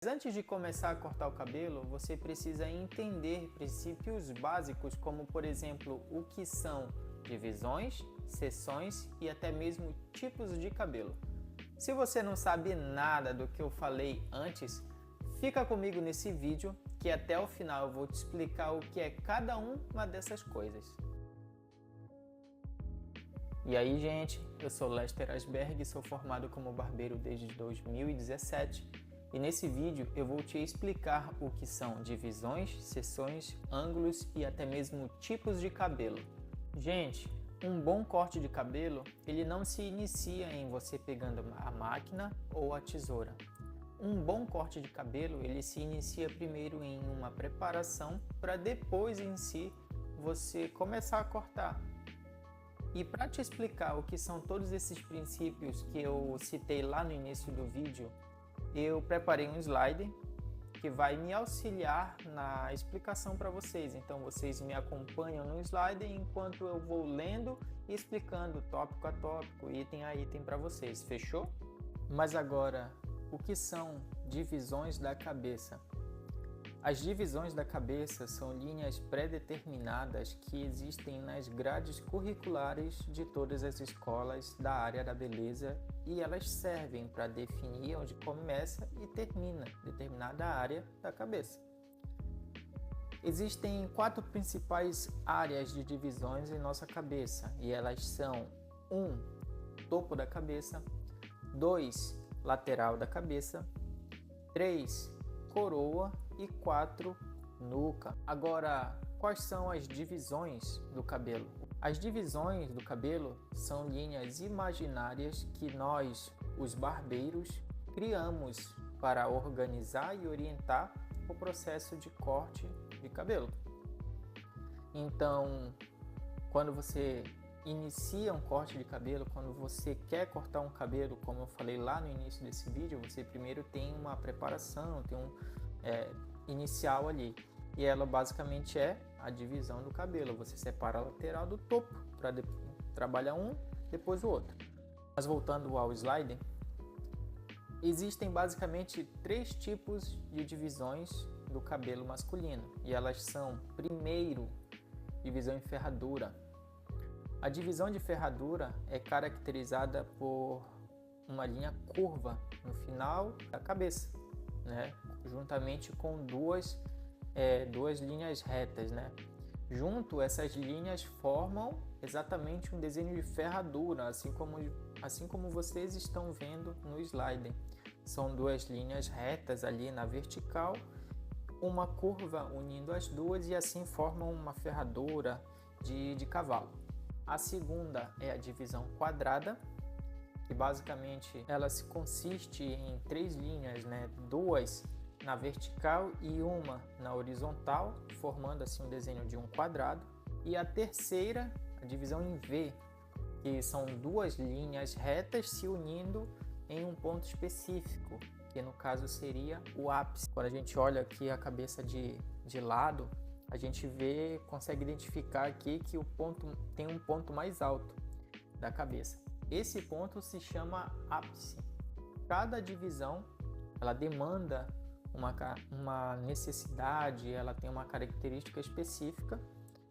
Mas antes de começar a cortar o cabelo, você precisa entender princípios básicos, como por exemplo, o que são divisões, seções e até mesmo tipos de cabelo. Se você não sabe nada do que eu falei antes, fica comigo nesse vídeo que até o final eu vou te explicar o que é cada uma dessas coisas. E aí, gente, eu sou Lester Asberg, sou formado como barbeiro desde 2017 e nesse vídeo eu vou te explicar o que são divisões, seções, ângulos e até mesmo tipos de cabelo. Gente, um bom corte de cabelo, ele não se inicia em você pegando a máquina ou a tesoura. Um bom corte de cabelo, ele se inicia primeiro em uma preparação para depois em si você começar a cortar. E para te explicar o que são todos esses princípios que eu citei lá no início do vídeo, eu preparei um slide que vai me auxiliar na explicação para vocês. Então vocês me acompanham no slide enquanto eu vou lendo e explicando tópico a tópico, item a item para vocês, fechou? Mas agora, o que são divisões da cabeça? As divisões da cabeça são linhas pré-determinadas que existem nas grades curriculares de todas as escolas da área da beleza e elas servem para definir onde começa e termina determinada área da cabeça. Existem 4 principais áreas de divisões em nossa cabeça e elas são 1. Topo da cabeça, 2. Lateral da cabeça, 3. Coroa e 4. Nuca. Agora, quais são as divisões do cabelo? As divisões do cabelo são linhas imaginárias que nós, os barbeiros, criamos para organizar e orientar o processo de corte de cabelo. Então, quando você inicia um corte de cabelo, quando você quer cortar um cabelo, como eu falei lá no início desse vídeo, você primeiro tem uma preparação, tem um inicial ali, e ela basicamente é a divisão do cabelo. Você separa a lateral do topo para trabalhar um, depois o outro. Mas voltando ao slide, existem basicamente 3 tipos de divisões do cabelo masculino, e elas são, primeiro, divisão em ferradura. A divisão de ferradura é caracterizada por uma linha curva no final da cabeça, né? Juntamente com duas linhas retas, né? Junto, essas linhas formam exatamente um desenho de ferradura, assim como vocês estão vendo no slide. São 2 linhas retas ali na vertical, uma curva unindo as duas e assim formam uma ferradura de cavalo. A segunda é a divisão quadrada, que basicamente ela se consiste em 3 linhas, né? 2 na vertical e uma na horizontal, formando assim um desenho de um quadrado. E a terceira, a divisão em V, que são 2 linhas retas se unindo em um ponto específico, que no caso seria o ápice. Quando a gente olha aqui a cabeça de lado, a gente consegue identificar aqui que o ponto tem um ponto mais alto da cabeça. Esse ponto se chama ápice. Cada divisão ela demanda uma necessidade, ela tem uma característica específica,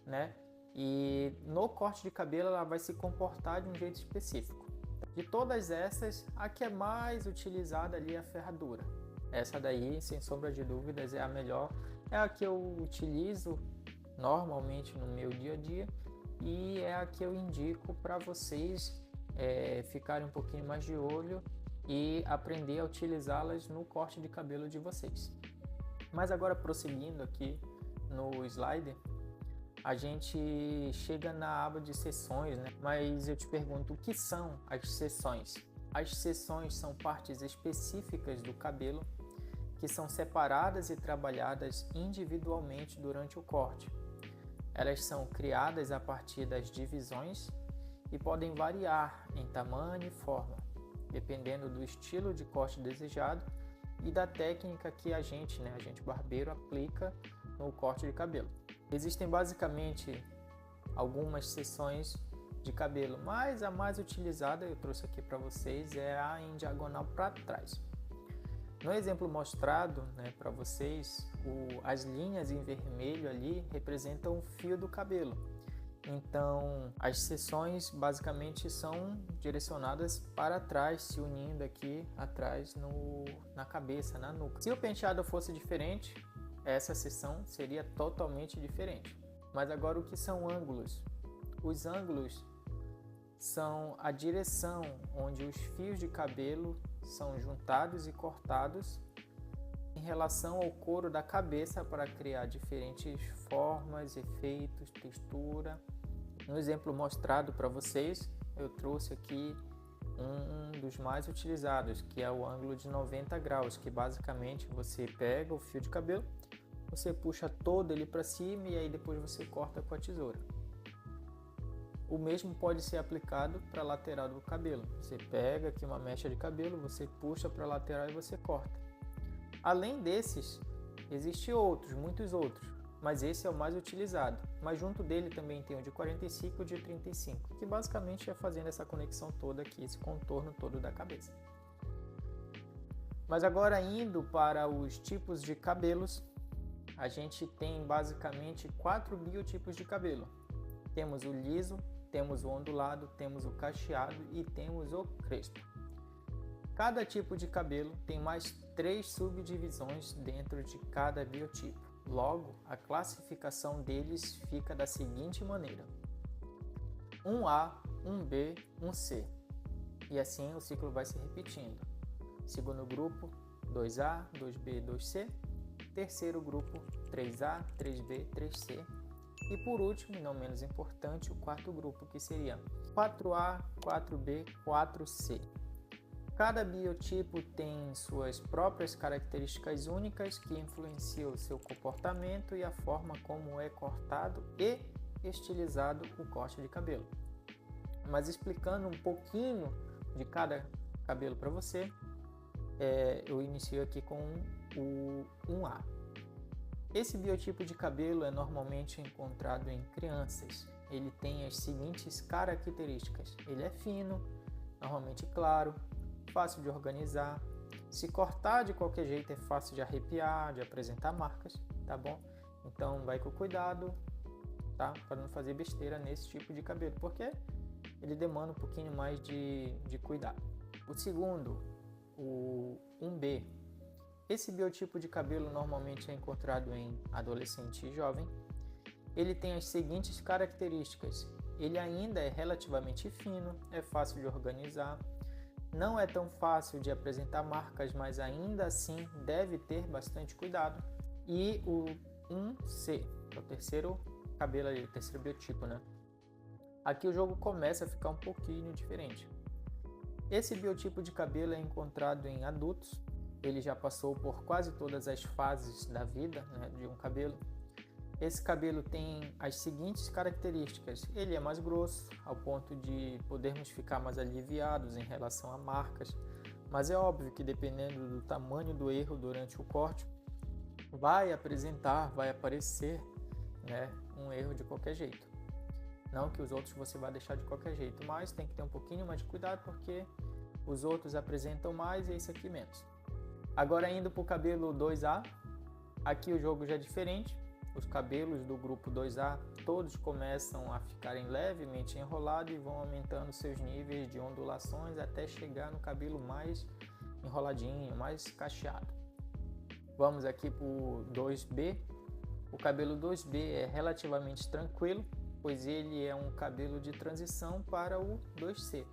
né? E no corte de cabelo ela vai se comportar de um jeito específico. De todas essas, a que é mais utilizada ali é a ferradura. Essa daí, sem sombra de dúvidas, é a melhor, é a que eu utilizo normalmente no meu dia a dia e é a que eu indico para vocês ficarem um pouquinho mais de olho e aprender a utilizá-las no corte de cabelo de vocês. Mas agora, prosseguindo aqui no slide, a gente chega na aba de seções, né? Mas eu te pergunto, o que são as seções? As seções são partes específicas do cabelo que são separadas e trabalhadas individualmente durante o corte. Elas são criadas a partir das divisões e podem variar em tamanho e forma, dependendo do estilo de corte desejado e da técnica que a gente barbeiro, aplica no corte de cabelo. Existem basicamente algumas seções de cabelo, mas a mais utilizada, eu trouxe aqui para vocês, é a em diagonal para trás. No exemplo mostrado, né, para vocês, as linhas em vermelho ali representam o fio do cabelo. Então, as seções basicamente são direcionadas para trás, se unindo aqui atrás na cabeça, na nuca. Se o penteado fosse diferente, essa seção seria totalmente diferente. Mas agora, o que são ângulos? Os ângulos são a direção onde os fios de cabelo são juntados e cortados em relação ao couro da cabeça para criar diferentes formas, efeitos, textura. No exemplo mostrado para vocês, eu trouxe aqui um dos mais utilizados, que é o ângulo de 90 graus, que basicamente você pega o fio de cabelo, você puxa todo ele para cima e aí depois você corta com a tesoura. O mesmo pode ser aplicado para a lateral do cabelo. Você pega aqui uma mecha de cabelo, você puxa para a lateral e você corta. Além desses, existem outros, muitos outros, mas esse é o mais utilizado. Mas junto dele também tem o de 45 e o de 35, que basicamente é fazendo essa conexão toda aqui, esse contorno todo da cabeça. Mas agora indo para os tipos de cabelos, a gente tem basicamente 4 biotipos de cabelo. Temos o liso, temos o ondulado, temos o cacheado e temos o crespo. Cada tipo de cabelo tem mais 3 subdivisões dentro de cada biotipo. Logo, a classificação deles fica da seguinte maneira: 1A, 1B, 1C. E assim o ciclo vai se repetindo. Segundo grupo, 2A, 2B, 2C. Terceiro grupo, 3A, 3B, 3C. E por último, e não menos importante, o quarto grupo, que seria 4A, 4B, 4C. Cada biotipo tem suas próprias características únicas que influenciam o seu comportamento e a forma como é cortado e estilizado o corte de cabelo. Mas explicando um pouquinho de cada cabelo para você, eu inicio aqui com o 1A. Esse biotipo de cabelo é normalmente encontrado em crianças. Ele tem as seguintes características: ele é fino, normalmente claro, fácil de organizar. Se cortar de qualquer jeito é fácil de arrepiar, de apresentar marcas, tá bom? Então vai com cuidado, tá? Para não fazer besteira nesse tipo de cabelo, porque ele demanda um pouquinho mais de cuidado. O segundo, o 1B. Esse biotipo de cabelo normalmente é encontrado em adolescente e jovem. Ele tem as seguintes características: ele ainda é relativamente fino, é fácil de organizar, não é tão fácil de apresentar marcas, mas ainda assim deve ter bastante cuidado. E o 1C, que é o terceiro cabelo ali, o terceiro biotipo, né? Aqui o jogo começa a ficar um pouquinho diferente. Esse biotipo de cabelo é encontrado em adultos. Ele já passou por quase todas as fases da vida, né, de um cabelo. Esse cabelo tem as seguintes características: ele é mais grosso, ao ponto de podermos ficar mais aliviados em relação a marcas, mas é óbvio que dependendo do tamanho do erro durante o corte, vai aparecer, né, um erro de qualquer jeito. Não que os outros você vai deixar de qualquer jeito, mas tem que ter um pouquinho mais de cuidado, porque os outros apresentam mais e esse aqui menos. Agora indo para o cabelo 2A, aqui o jogo já é diferente. Os cabelos do grupo 2A todos começam a ficarem levemente enrolados e vão aumentando seus níveis de ondulações até chegar no cabelo mais enroladinho, mais cacheado. Vamos aqui para o 2B. O cabelo 2B é relativamente tranquilo, pois ele é um cabelo de transição para o 2C.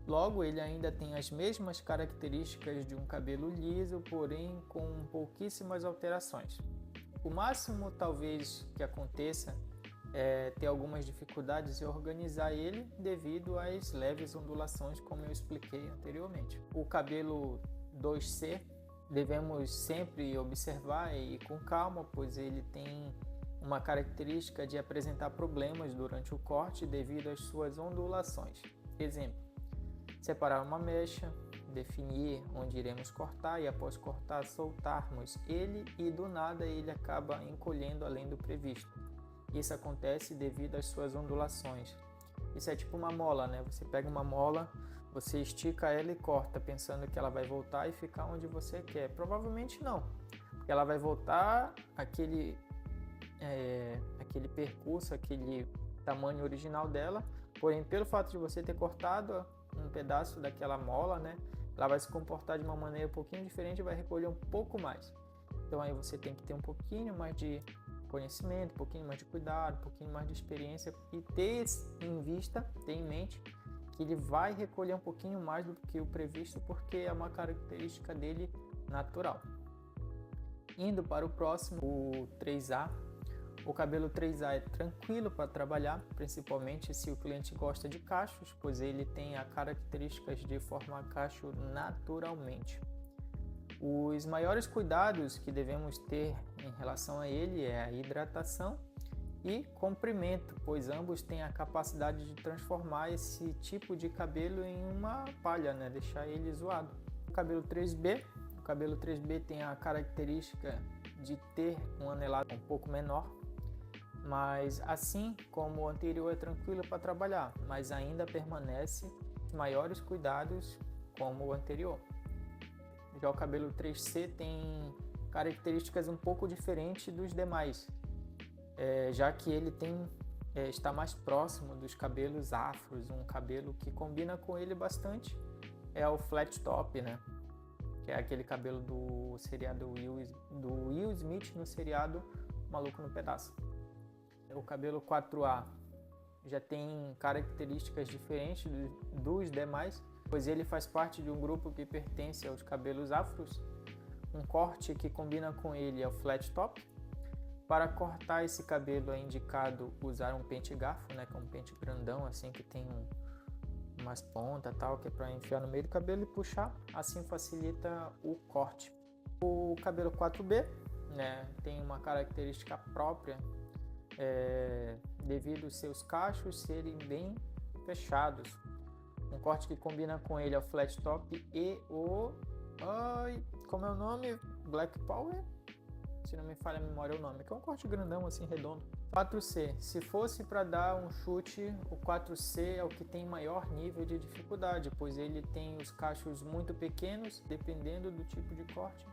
Logo, ele ainda tem as mesmas características de um cabelo liso, porém com pouquíssimas alterações. O máximo talvez que aconteça é ter algumas dificuldades em organizar ele devido às leves ondulações, como eu expliquei anteriormente. O cabelo 2C devemos sempre observar e ir com calma, pois ele tem uma característica de apresentar problemas durante o corte devido às suas ondulações. Exemplo: separar uma mecha, definir onde iremos cortar e após cortar soltarmos ele e do nada ele acaba encolhendo além do previsto. Isso acontece devido às suas ondulações. Isso é tipo uma mola, né? Você pega uma mola, você estica ela e corta pensando que ela vai voltar e ficar onde você quer. Provavelmente não, porque ela vai voltar aquele percurso, aquele tamanho original dela, porém pelo fato de você ter cortado um pedaço daquela mola, né, ela vai se comportar de uma maneira um pouquinho diferente e vai recolher um pouco mais. Então aí você tem que ter um pouquinho mais de conhecimento, um pouquinho mais de cuidado, um pouquinho mais de experiência e ter em mente que ele vai recolher um pouquinho mais do que o previsto, porque é uma característica dele natural. Indo para o próximo, o 3A. O cabelo 3A é tranquilo para trabalhar, principalmente se o cliente gosta de cachos, pois ele tem as características de formar cacho naturalmente. Os maiores cuidados que devemos ter em relação a ele é a hidratação e comprimento, pois ambos têm a capacidade de transformar esse tipo de cabelo em uma palha, né? Deixar ele zoado. O cabelo 3B tem a característica de ter um anelado um pouco menor, mas assim como o anterior é tranquilo para trabalhar, mas ainda permanece maiores cuidados como o anterior. Já o cabelo 3C tem características um pouco diferentes dos demais, já que ele está mais próximo dos cabelos afros. Um cabelo que combina com ele bastante é o flat top, né? Que é aquele cabelo do seriado do Will Smith no seriado Maluco no Pedaço. O cabelo 4A já tem características diferentes dos demais, pois ele faz parte de um grupo que pertence aos cabelos afros. Um corte que combina com ele é o flat top. Para cortar esse cabelo é indicado usar um pente garfo, né, que é um pente grandão assim que tem umas pontas tal, que é para enfiar no meio do cabelo e puxar, assim facilita o corte. O cabelo 4B, né, tem uma característica própria devido aos seus cachos serem bem fechados. Um corte que combina com ele é o flat top e o como é o nome? Black Power? Se não me falha a memória é o nome, que é um corte grandão assim, redondo. 4C, se fosse para dar um chute, o 4C é o que tem maior nível de dificuldade, pois ele tem os cachos muito pequenos, dependendo do tipo de corte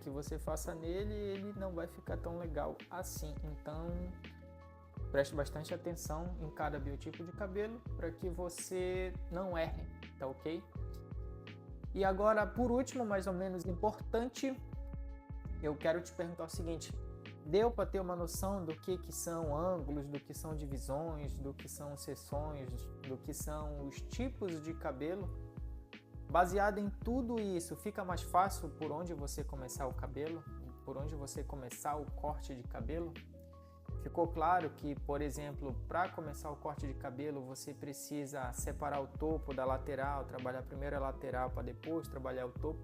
que você faça nele, ele não vai ficar tão legal assim. Então preste bastante atenção em cada biotipo de cabelo para que você não erre, tá ok? E agora, por último, mais ou menos importante, eu quero te perguntar o seguinte: deu para ter uma noção do que são ângulos, do que são divisões, do que são seções, do que são os tipos de cabelo? Baseado em tudo isso, fica mais fácil por onde você começar o cabelo, por onde você começar o corte de cabelo? Ficou claro que, por exemplo, para começar o corte de cabelo, você precisa separar o topo da lateral, trabalhar primeiro a lateral para depois trabalhar o topo?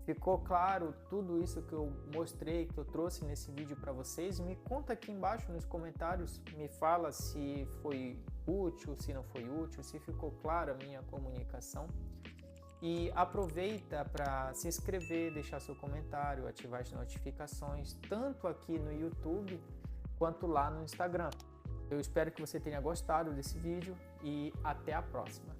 Ficou claro tudo isso que eu mostrei, que eu trouxe nesse vídeo para vocês? Me conta aqui embaixo nos comentários, me fala se foi útil, se não foi útil, se ficou clara a minha comunicação. E aproveita para se inscrever, deixar seu comentário, ativar as notificações, tanto aqui no YouTube quanto lá no Instagram. Eu espero que você tenha gostado desse vídeo e até a próxima.